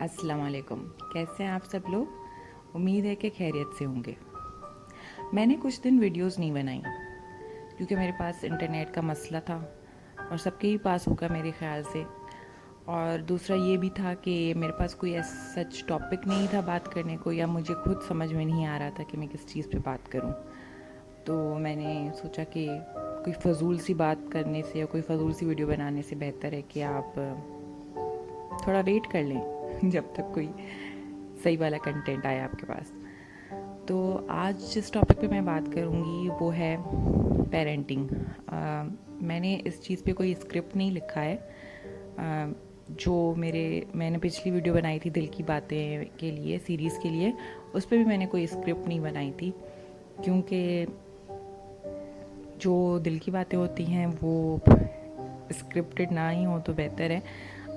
अस्सलाम वालेकुम। कैसे हैं आप सब लोग? उम्मीद है कि खैरियत से होंगे। मैंने कुछ दिन वीडियोस नहीं बनाई क्योंकि मेरे पास इंटरनेट का मसला था और सबके ही पास होगा मेरे ख़्याल से। और दूसरा ये भी था कि मेरे पास कोई ऐसा सच टॉपिक नहीं था बात करने को, या मुझे खुद समझ में नहीं आ रहा था कि मैं किस चीज़ पे बात करूं। तो मैंने सोचा कि कोई फ़जूल सी बात करने से या कोई फ़जूल सी वीडियो बनाने से बेहतर है कि आप थोड़ा वेट कर लें जब तक कोई सही वाला कंटेंट आए आपके पास। तो आज जिस टॉपिक पे मैं बात करूँगी वो है पेरेंटिंग। मैंने इस चीज़ पे कोई स्क्रिप्ट नहीं लिखा है। जो मैंने पिछली वीडियो बनाई थी दिल की बातें के लिए, सीरीज़ के लिए, उस पर भी मैंने कोई स्क्रिप्ट नहीं बनाई थी, क्योंकि जो दिल की बातें होती हैं वो स्क्रिप्टेड ना ही हो तो बेहतर है।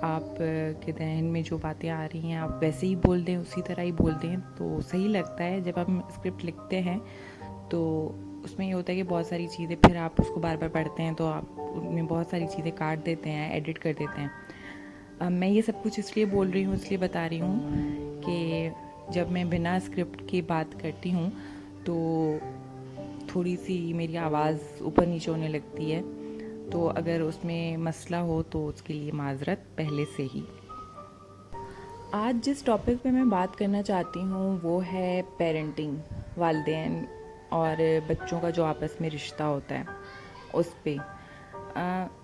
आप के जहन में जो बातें आ रही हैं आप वैसे ही बोल दें, उसी तरह ही बोल दें तो सही लगता है। जब हम स्क्रिप्ट लिखते हैं तो उसमें ये होता है कि बहुत सारी चीज़ें फिर आप उसको बार बार पढ़ते हैं तो आप उनमें बहुत सारी चीज़ें काट देते हैं, एडिट कर देते हैं। अब मैं ये सब कुछ इसलिए बोल रही हूँ, इसलिए बता रही हूँ कि जब मैं बिना स्क्रिप्ट की बात करती हूँ तो थोड़ी सी मेरी आवाज़ ऊपर नीचे होने लगती है। तो अगर उसमें मसला हो तो उसके लिए माज़रत पहले से ही। आज जिस टॉपिक पे मैं बात करना चाहती हूँ वो है पेरेंटिंग, वालिदैन और बच्चों का जो आपस में रिश्ता होता है उस पे।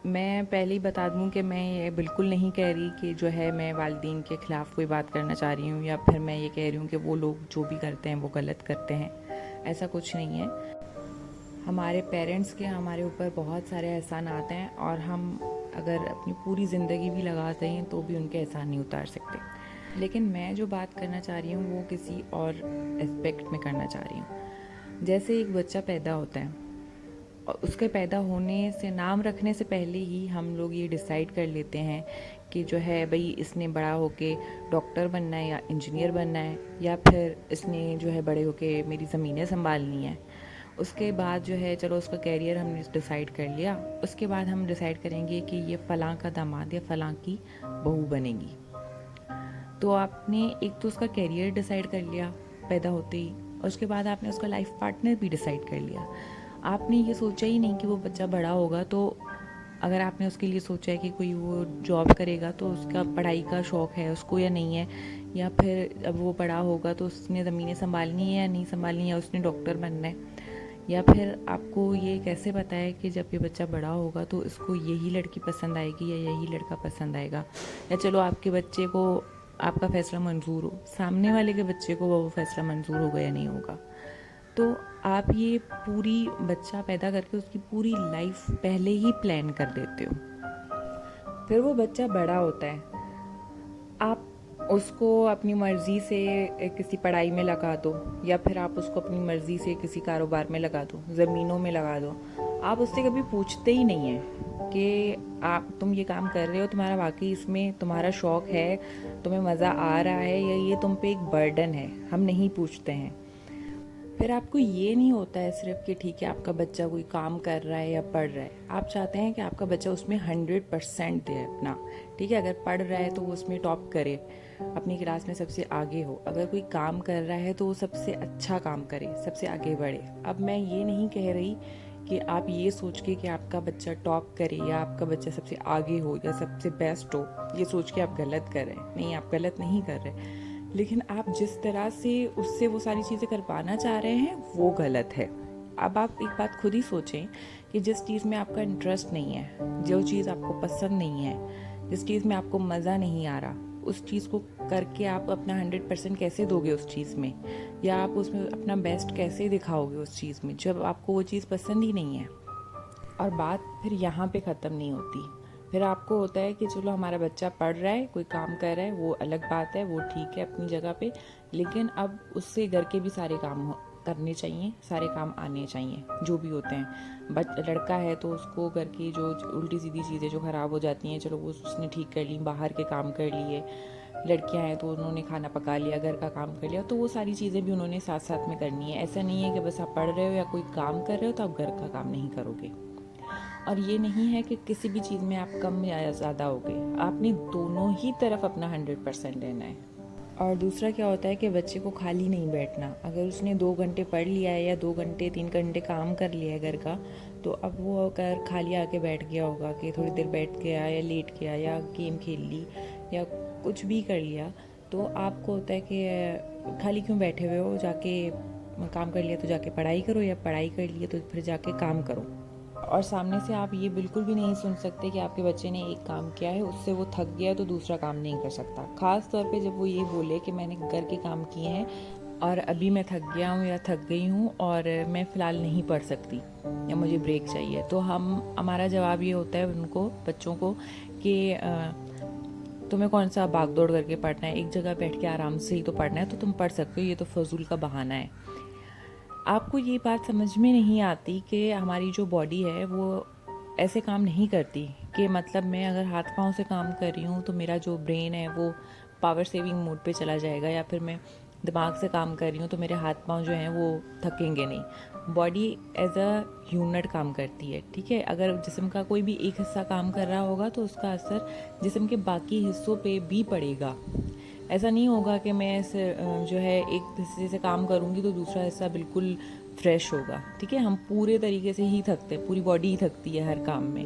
मैं पहले ही बता दूँ कि मैं ये बिल्कुल नहीं कह रही कि जो है मैं वालिदैन के ख़िलाफ़ कोई बात करना चाह रही हूँ, या फिर मैं ये कह रही हूँ कि वो लोग जो भी करते हैं वो गलत करते हैं। ऐसा कुछ नहीं है। हमारे पेरेंट्स के हमारे ऊपर बहुत सारे एहसानात हैं और हम अगर अपनी पूरी ज़िंदगी भी लगा दें तो भी उनके एहसान नहीं उतार सकते। लेकिन मैं जो बात करना चाह रही हूँ वो किसी और एस्पेक्ट में करना चाह रही हूँ। जैसे एक बच्चा पैदा होता है और उसके पैदा होने से, नाम रखने से पहले ही हम लोग ये डिसाइड कर लेते हैं कि जो है भाई इसने बड़ा होके डॉक्टर बनना है या इंजीनियर बनना है, या फिर इसने जो है बड़े होके मेरी ज़मीनें संभालनी है। उसके बाद जो है चलो उसका कैरियर हमने डिसाइड कर लिया, उसके बाद हम डिसाइड करेंगे कि ये फ़लाँ का दामाद या फ़लाँ की बहू बनेगी। तो आपने एक तो उसका कैरियर डिसाइड कर लिया पैदा होते ही, और उसके बाद आपने उसका लाइफ पार्टनर भी डिसाइड कर लिया। आपने ये सोचा ही नहीं कि वो बच्चा बड़ा होगा तो अगर आपने उसके लिए सोचा है कि कोई वो जॉब करेगा तो उसका पढ़ाई का शौक़ है उसको या नहीं है, या फिर अब वो बड़ा होगा तो उसने ज़मीनें संभालनी है या नहीं संभालनी है, या उसने डॉक्टर बनना है, या फिर आपको ये कैसे पता है कि जब ये बच्चा बड़ा होगा तो इसको यही लड़की पसंद आएगी या यही लड़का पसंद आएगा। या चलो आपके बच्चे को आपका फ़ैसला मंजूर हो, सामने वाले के बच्चे को वो फ़ैसला मंजूर होगा या नहीं होगा। तो आप ये पूरी बच्चा पैदा करके उसकी पूरी लाइफ पहले ही प्लान कर देते हो। फिर वो बच्चा बड़ा होता है, आप उसको अपनी मर्ज़ी से किसी पढ़ाई में लगा दो, या फिर आप उसको अपनी मर्ज़ी से किसी कारोबार में लगा दो, ज़मीनों में लगा दो। आप उससे कभी पूछते ही नहीं हैं कि तुम ये काम कर रहे हो, तुम्हारा वाकई इसमें तुम्हारा शौक़ है, तुम्हें मज़ा आ रहा है, या ये तुम पे एक बर्डन है। हम नहीं पूछते हैं। फिर आपको ये नहीं होता है सिर्फ कि ठीक है आपका बच्चा कोई काम कर रहा है या पढ़ रहा है, आप चाहते हैं कि आपका बच्चा उसमें 100% दे अपना। ठीक है, अगर पढ़ रहा है तो वो उसमें टॉप करे, अपनी क्लास में सबसे आगे हो। अगर कोई काम कर रहा है तो वो सबसे अच्छा काम करे, सबसे आगे बढ़े। अब मैं ये नहीं कह रही कि आप ये सोच के कि आपका बच्चा टॉप करे या आपका बच्चा सबसे आगे हो या सबसे बेस्ट हो, ये सोच के आप गलत कर रहे हैं। नहीं, आप गलत नहीं कर रहे, लेकिन आप जिस तरह से उससे वो सारी चीज़ें करवाना चाह रहे हैं वो गलत है। अब आप एक बात खुद ही सोचें कि जिस चीज़ में आपका इंटरेस्ट नहीं है, जो चीज़ आपको पसंद नहीं है, जिस चीज़ में आपको मज़ा नहीं आ रहा, उस चीज़ को करके आप अपना 100% कैसे दोगे उस चीज़ में, या आप उसमें अपना बेस्ट कैसे दिखाओगे उस चीज़ में, जब आपको वो चीज़ पसंद ही नहीं है। और बात फिर यहाँ पे ख़त्म नहीं होती। फिर आपको होता है कि चलो हमारा बच्चा पढ़ रहा है, कोई काम कर रहा है, वो अलग बात है, वो ठीक है अपनी जगह पे, लेकिन अब उससे घर के भी सारे काम करने चाहिए, सारे काम आने चाहिए जो भी होते हैं। लड़का है तो उसको घर की जो उल्टी सीधी चीज़ें जो ख़राब हो जाती हैं, चलो वो उसने ठीक कर ली, बाहर के काम कर लिए। लड़कियां हैं तो उन्होंने खाना पका लिया, घर का काम कर लिया, तो वो सारी चीज़ें भी उन्होंने साथ साथ में करनी है। ऐसा नहीं है कि बस आप पढ़ रहे हो या कोई काम कर रहे हो तो आप घर का काम नहीं करोगे। और ये नहीं है कि किसी भी चीज़ में आप कम या ज़्यादा हो गए, आपने दोनों ही तरफ अपना 100% देना है। और दूसरा क्या होता है कि बच्चे को खाली नहीं बैठना। अगर उसने 2 घंटे पढ़ लिया है या 2 घंटे 3 घंटे काम कर लिया है घर का, तो अब वो अगर खाली आके बैठ गया होगा कि थोड़ी देर बैठ गया या लेट गया या गेम खेल ली या कुछ भी कर लिया, तो आपको होता है कि खाली क्यों बैठे हुए हो, जाके काम कर लिया तो जाके पढ़ाई करो, या पढ़ाई कर लिया तो फिर जाके काम करो। और सामने से आप ये बिल्कुल भी नहीं सुन सकते कि आपके बच्चे ने एक काम किया है, उससे वो थक गया है तो दूसरा काम नहीं कर सकता। ख़ास तौर पे जब वो ये बोले कि मैंने घर के काम किए हैं और अभी मैं थक गया हूँ या थक गई हूँ और मैं फ़िलहाल नहीं पढ़ सकती या मुझे ब्रेक चाहिए, तो हमारा जवाब ये होता है उनको, बच्चों को, कि तुम्हें कौन सा भाग दौड़ करके पढ़ना है, एक जगह बैठ के आराम से ही तो पढ़ना है, तो तुम पढ़ सकते हो, ये तो फजूल का बहाना है। आपको ये बात समझ में नहीं आती कि हमारी जो बॉडी है वो ऐसे काम नहीं करती, कि मतलब मैं अगर हाथ पाँव से काम कर रही हूँ तो मेरा जो ब्रेन है वो पावर सेविंग मोड पे चला जाएगा, या फिर मैं दिमाग से काम कर रही हूँ तो मेरे हाथ पाँव जो हैं वो थकेंगे नहीं। बॉडी एज अ यूनिट काम करती है, ठीक है। अगर जिस्म का कोई भी एक हिस्सा काम कर रहा होगा तो उसका असर जिस्म के बाकी हिस्सों पे भी पड़ेगा। ऐसा नहीं होगा कि मैं जो है एक हिस्से से काम करूँगी तो दूसरा हिस्सा बिल्कुल फ्रेश होगा, ठीक है। हम पूरे तरीके से ही थकते हैं, पूरी बॉडी ही थकती है हर काम में।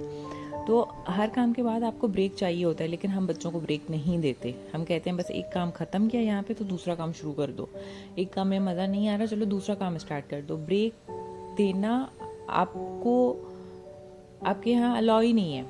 तो हर काम के बाद आपको ब्रेक चाहिए होता है, लेकिन हम बच्चों को ब्रेक नहीं देते। हम कहते हैं बस एक काम ख़त्म किया यहाँ पे तो दूसरा काम शुरू कर दो, एक काम में मज़ा नहीं आ रहा, चलो दूसरा काम स्टार्ट कर दो। ब्रेक देना आपको आपके यहाँ अलाउ ही नहीं है।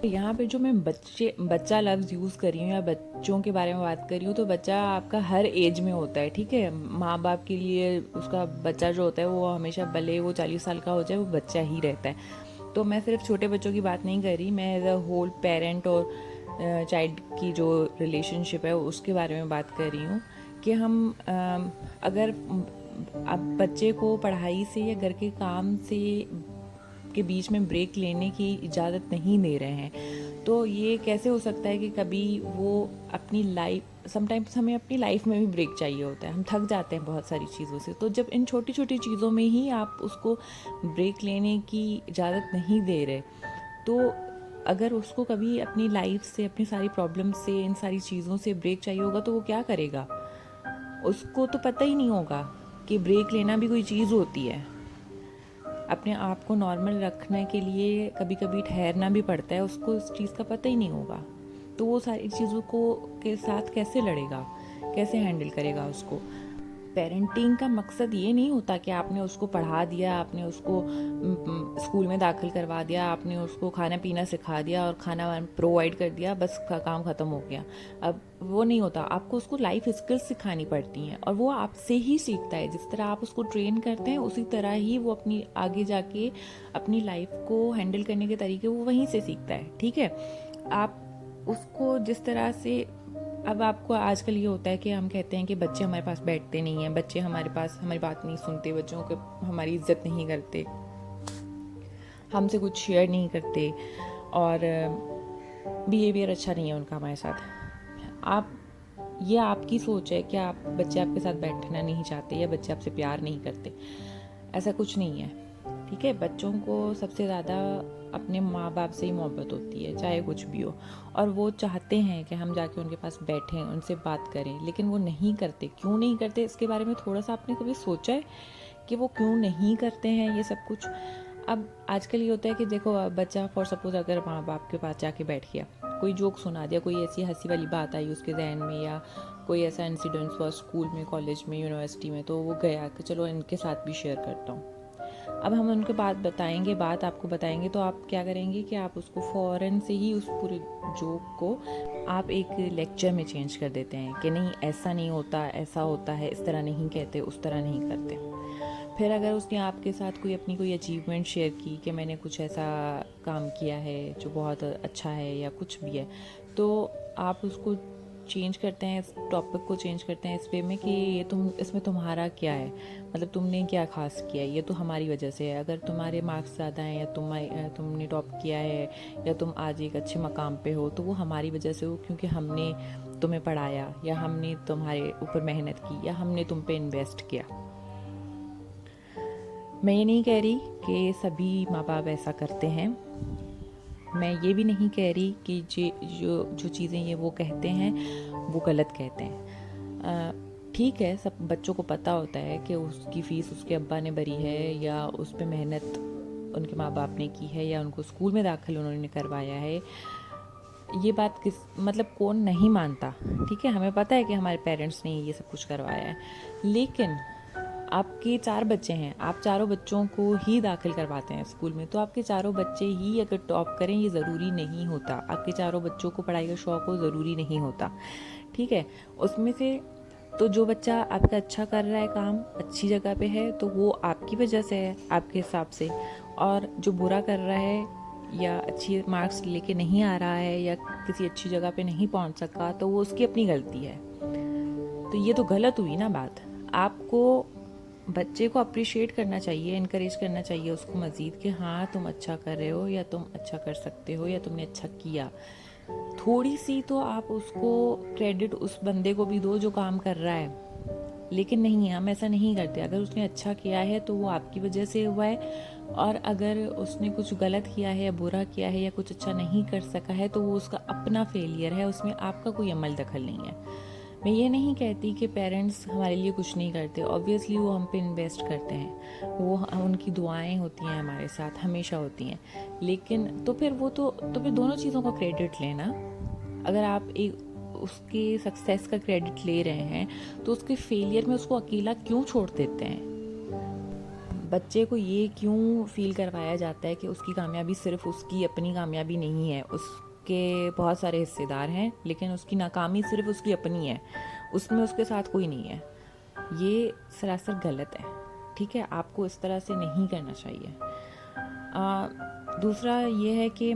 यहाँ पे जो मैं बच्चा लफ्ज़ यूज़ कर रही हूँ या बच्चों के बारे में बात कर रही हूँ, तो बच्चा आपका हर एज में होता है, ठीक है। माँ बाप के लिए उसका बच्चा जो होता है वो हमेशा, भले वो 40 साल का हो जाए, वो बच्चा ही रहता है। तो मैं सिर्फ छोटे बच्चों की बात नहीं कर रही, मैं एज अ होल पेरेंट और चाइल्ड की जो रिलेशनशिप है उसके बारे में बात कर रही हूँ, कि हम अगर अब बच्चे को पढ़ाई से या घर के काम से के बीच में ब्रेक लेने की इजाज़त नहीं दे रहे हैं, तो ये कैसे हो सकता है कि कभी वो अपनी लाइफ, समटाइम्स हमें अपनी लाइफ में भी ब्रेक चाहिए होता है, हम थक जाते हैं बहुत सारी चीज़ों से। तो जब इन छोटी छोटी चीज़ों में ही आप उसको ब्रेक लेने की इजाज़त नहीं दे रहे, तो अगर उसको कभी अपनी लाइफ से, अपनी सारी प्रॉब्लम से, इन सारी चीज़ों से ब्रेक चाहिए होगा तो वो क्या करेगा? उसको तो पता ही नहीं होगा कि ब्रेक लेना भी कोई चीज़ होती है। अपने आप को नॉर्मल रखने के लिए कभी कभी ठहरना भी पड़ता है, उसको इस चीज़ का पता ही नहीं होगा। तो वो सारी चीज़ों को के साथ कैसे लड़ेगा, कैसे हैंडल करेगा उसको? पेरेंटिंग का मकसद ये नहीं होता कि आपने उसको पढ़ा दिया, आपने उसको स्कूल में दाखिल करवा दिया, आपने उसको खाना पीना सिखा दिया और खाना प्रोवाइड कर दिया, बस काम ख़त्म हो गया। अब वो नहीं होता, आपको उसको लाइफ स्किल्स सिखानी पड़ती हैं, और वो आपसे ही सीखता है। जिस तरह आप उसको ट्रेन करते हैं उसी तरह ही वो अपनी आगे जाके अपनी लाइफ को हैंडल करने के तरीके वो वहीं से सीखता है, ठीक है। आप उसको जिस तरह से, अब आपको आजकल ये होता है कि हम कहते हैं कि बच्चे हमारे पास बैठते नहीं हैं, बच्चे हमारे पास हमारी बात नहीं सुनते, बच्चों को हमारी इज्जत नहीं करते, हमसे कुछ शेयर नहीं करते, और बिहेवियर अच्छा नहीं है उनका हमारे साथ। ये आपकी सोच है कि आप बच्चे आपके साथ बैठना नहीं चाहते या बच्चे आपसे प्यार नहीं करते। ऐसा कुछ नहीं है, ठीक है। बच्चों को सबसे ज़्यादा अपने माँ बाप से ही मोहब्बत होती है, चाहे कुछ भी हो, और वो चाहते हैं कि हम जाके उनके पास बैठें, उनसे बात करें, लेकिन वो नहीं करते। क्यों नहीं करते, इसके बारे में थोड़ा सा आपने कभी सोचा है कि वो क्यों नहीं करते हैं ये सब कुछ? अब आजकल ये होता है कि देखो, बच्चा फॉर सपोज अगर माँ बाप के पास जाके बैठ गया, कोई जोक सुना दिया, कोई ऐसी हंसी वाली बात आई उसके जहन में, या कोई ऐसा इंसिडेंट हुआ स्कूल में, कॉलेज में, यूनिवर्सिटी में, तो वो गया कि चलो इनके साथ भी शेयर करता हूँ। अब हम उनके बात आपको बताएंगे, तो आप क्या करेंगे कि आप उसको फ़ौरन से ही उस पूरे जोक को आप एक लेक्चर में चेंज कर देते हैं कि नहीं, ऐसा नहीं होता, ऐसा होता है, इस तरह नहीं कहते, उस तरह नहीं करते। फिर अगर उसने आपके साथ कोई अचीवमेंट शेयर की कि मैंने कुछ ऐसा काम किया है जो बहुत अच्छा है या कुछ भी है, तो आप उसको चेंज करते हैं, इस टॉपिक को चेंज करते हैं इस वे में कि इसमें तुम्हारा क्या है, मतलब तुमने क्या खास किया है, ये तो हमारी वजह से है। अगर तुम्हारे मार्क्स ज़्यादा हैं या तुमने टॉप किया है या तुम आज एक अच्छे मकाम पे हो, तो वो हमारी वजह से हो, क्योंकि हमने तुम्हें पढ़ाया, या हमने तुम्हारे ऊपर मेहनत की, या हमने तुम पे इन्वेस्ट किया। मैं ये नहीं कह रही कि सभी माँ बाप ऐसा करते हैं, मैं ये भी नहीं कह रही कि जो चीज़ें ये वो कहते हैं वो गलत कहते हैं। ठीक है, सब बच्चों को पता होता है कि उसकी फ़ीस उसके अब्बा ने भरी है या उस पर मेहनत उनके माँ बाप ने की है या उनको स्कूल में दाखिल उन्होंने करवाया है। ये बात कौन नहीं मानता, ठीक है, हमें पता है कि हमारे पेरेंट्स ने ये सब कुछ करवाया है। लेकिन आपके 4 बच्चे हैं, आप चारों बच्चों को ही दाखिल करवाते हैं स्कूल में, तो आपके चारों बच्चे ही अगर टॉप करें ये ज़रूरी नहीं होता। आपके चारों बच्चों को पढ़ाई का शौक़ हो ज़रूरी नहीं होता, ठीक है। उसमें से तो जो बच्चा आपका अच्छा कर रहा है, काम अच्छी जगह पे है, तो वो आपकी वजह से है आपके हिसाब से। और जो बुरा कर रहा है या अच्छी मार्क्स लेके नहीं आ रहा है या किसी अच्छी जगह पे नहीं पहुंच सका, तो वो उसकी अपनी गलती है। तो ये तो गलत हुई ना बात। आपको बच्चे को अप्रिशिएट करना चाहिए, इनकरेज करना चाहिए उसको मज़ीद कि हाँ तुम अच्छा कर रहे हो या तुम अच्छा कर सकते हो या तुमने अच्छा किया। थोड़ी सी तो आप उसको क्रेडिट उस बंदे को भी दो जो काम कर रहा है। लेकिन नहीं, हम ऐसा नहीं करते। अगर उसने अच्छा किया है तो वो आपकी वजह से हुआ है, और अगर उसने कुछ गलत किया है या बुरा किया है या कुछ अच्छा नहीं कर सका है तो वो उसका अपना फेलियर है, उसमें आपका कोई अमल दखल नहीं है। मैं ये नहीं कहती कि पेरेंट्स हमारे लिए कुछ नहीं करते, ऑब्वियसली वो हम पे इन्वेस्ट करते हैं, वो उनकी दुआएं होती हैं हमारे साथ, हमेशा होती हैं। लेकिन तो फिर दोनों चीज़ों का क्रेडिट लेना। अगर आप उसके सक्सेस का क्रेडिट ले रहे हैं तो उसके फेलियर में उसको अकेला क्यों छोड़ देते हैं? बच्चे को ये क्यों फील करवाया जाता है कि उसकी कामयाबी सिर्फ उसकी अपनी कामयाबी नहीं है, उसके बहुत सारे हिस्सेदार हैं, लेकिन उसकी नाकामी सिर्फ उसकी अपनी है, उसमें उसके साथ कोई नहीं है। ये सरासर गलत है, ठीक है। आपको इस तरह से नहीं करना चाहिए। दूसरा ये है कि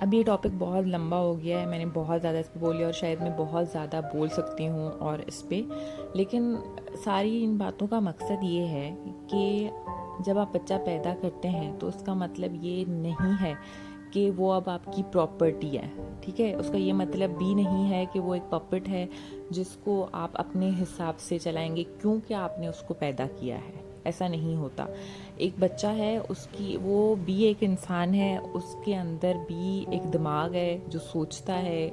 अब ये टॉपिक बहुत लंबा हो गया है, मैंने बहुत ज़्यादा इस पर बोली और शायद मैं बहुत ज़्यादा बोल सकती हूँ और इस पर, लेकिन सारी इन बातों का मकसद ये है कि जब आप बच्चा पैदा करते हैं तो उसका मतलब ये नहीं है कि वो अब आपकी प्रॉपर्टी है, ठीक है। उसका ये मतलब भी नहीं है कि वो एक पपेट है जिसको आप अपने हिसाब से चलाएंगे क्योंकि आपने उसको पैदा किया है। ऐसा नहीं होता। एक बच्चा है, वो भी एक इंसान है, उसके अंदर भी एक दिमाग है जो सोचता है,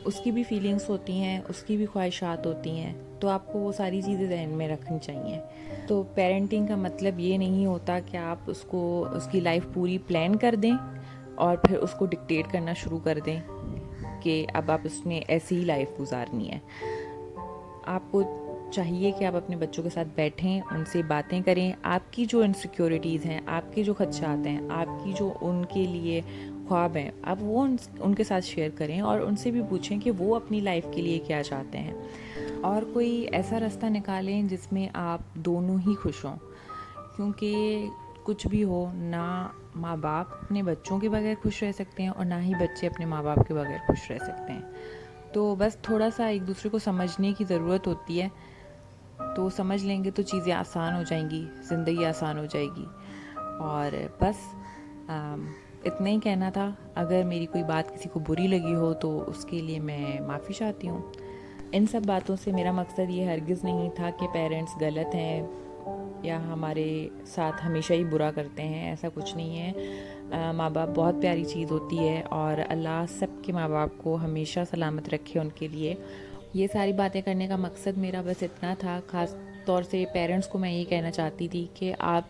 उसकी भी फीलिंग्स होती हैं, उसकी भी ख्वाहिशात होती हैं, तो आपको वो सारी चीज़ें ध्यान में रखनी चाहिए। तो पेरेंटिंग का मतलब ये नहीं होता कि आप उसकी लाइफ पूरी प्लान कर दें और फिर उसको डिक्टेट करना शुरू कर दें कि अब आप उसने ऐसी ही लाइफ गुजारनी है। आपको चाहिए कि आप अपने बच्चों के साथ बैठें, उनसे बातें करें, आपकी जो इनसिक्योरिटीज़ हैं, आपके जो खदशात हैं, आपकी जो उनके लिए ख्वाब हैं, आप वो उनके साथ शेयर करें और उनसे भी पूछें कि वो अपनी लाइफ के लिए क्या चाहते हैं, और कोई ऐसा रास्ता निकालें जिसमें आप दोनों ही खुश हों। क्योंकि कुछ भी हो, ना माँ बाप अपने बच्चों के बगैर खुश रह सकते हैं और ना ही बच्चे अपने माँ बाप के बगैर खुश रह सकते हैं। तो बस थोड़ा सा एक दूसरे को समझने की ज़रूरत होती है, तो समझ लेंगे तो चीज़ें आसान हो जाएंगी, ज़िंदगी आसान हो जाएगी। और बस इतना ही कहना था। अगर मेरी कोई बात किसी को बुरी लगी हो तो उसके लिए मैं माफ़ी चाहती हूँ। इन सब बातों से मेरा मकसद ये हरगिज़ नहीं था कि पेरेंट्स गलत हैं या हमारे साथ हमेशा ही बुरा करते हैं, ऐसा कुछ नहीं है। माँ बाप बहुत प्यारी चीज़ होती है और अल्लाह सबके माँ बाप को हमेशा सलामत रखे उनके लिए। ये सारी बातें करने का मकसद मेरा बस इतना था। ख़ास तौर से पेरेंट्स को मैं ये कहना चाहती थी कि आप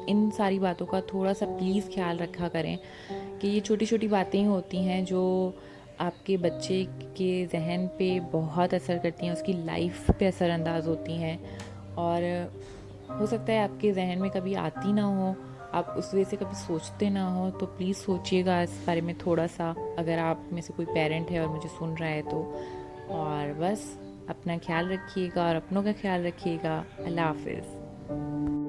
इन सारी बातों का थोड़ा सा प्लीज़ ख्याल रखा करें कि ये छोटी छोटी बातें ही होती हैं जो आपके बच्चे के जहन पे बहुत असर करती हैं, उसकी लाइफ पे असरअंदाज होती हैं, और हो सकता है आपके जहन में कभी आती ना हो, आप उस वजह से कभी सोचते ना हो। तो प्लीज़ सोचिएगा इस बारे में थोड़ा सा, अगर आप में से कोई पेरेंट है और मुझे सुन रहा है तो। और बस अपना ख्याल रखिएगा और अपनों का ख्याल रखिएगा। अल्लाह हाफिज़।